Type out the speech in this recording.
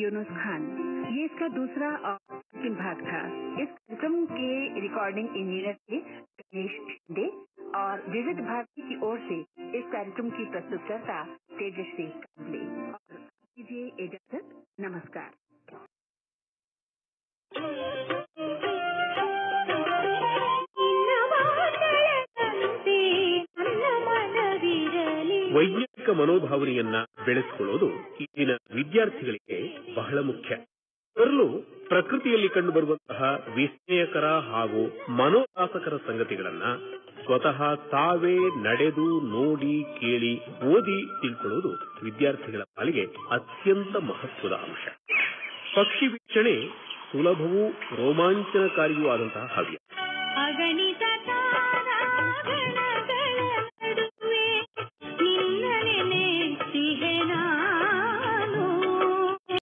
यूनुस खान। ये इसका दूसरा और अंतिम भाग था। इस कार्यक्रम के रिकॉर्डिंग इंजीनियर थे गणेश शिंदे और विविध भारती की ओर से इस कार्यक्रम की प्रस्तुतकर्ता तेजश्री कांबले। और दीजिए इजाजत, नमस्कार। ವೈಜ್ಞಾನಿಕ ಮನೋಭಾವನೆಯನ್ನ ಬೆಳೆಸಿಕೊಳ್ಳೋದು ಇಂದಿನ ವಿದ್ಯಾರ್ಥಿಗಳಿಗೆ ಬಹಳ ಮುಖ್ಯ. ಅದರಲ್ಲೂ ಪ್ರಕೃತಿಯಲ್ಲಿ ಕಂಡುಬರುವಂತಹ ವಿಸ್ಮಯಕರ ಹಾಗೂ ಮನೋಲ್ಲಾಸಕರ ಸಂಗತಿಗಳನ್ನ ಸ್ವತಃ ತಾವೇ ನಡೆದು ನೋಡಿ ಕೇಳಿ ಓದಿ ತಿಳ್ಕೊಳ್ಳೋದು ವಿದ್ಯಾರ್ಥಿಗಳ ಪಾಲಿಗೆ ಅತ್ಯಂತ ಮಹತ್ವದ ಅಂಶ. ಪಕ್ಷಿ ವೀಕ್ಷಣೆ ಸುಲಭವೂ ರೋಮಾಂಚನಕಾರಿಯೂ ಆದಂತಹ ಹವ್ಯಾಸ.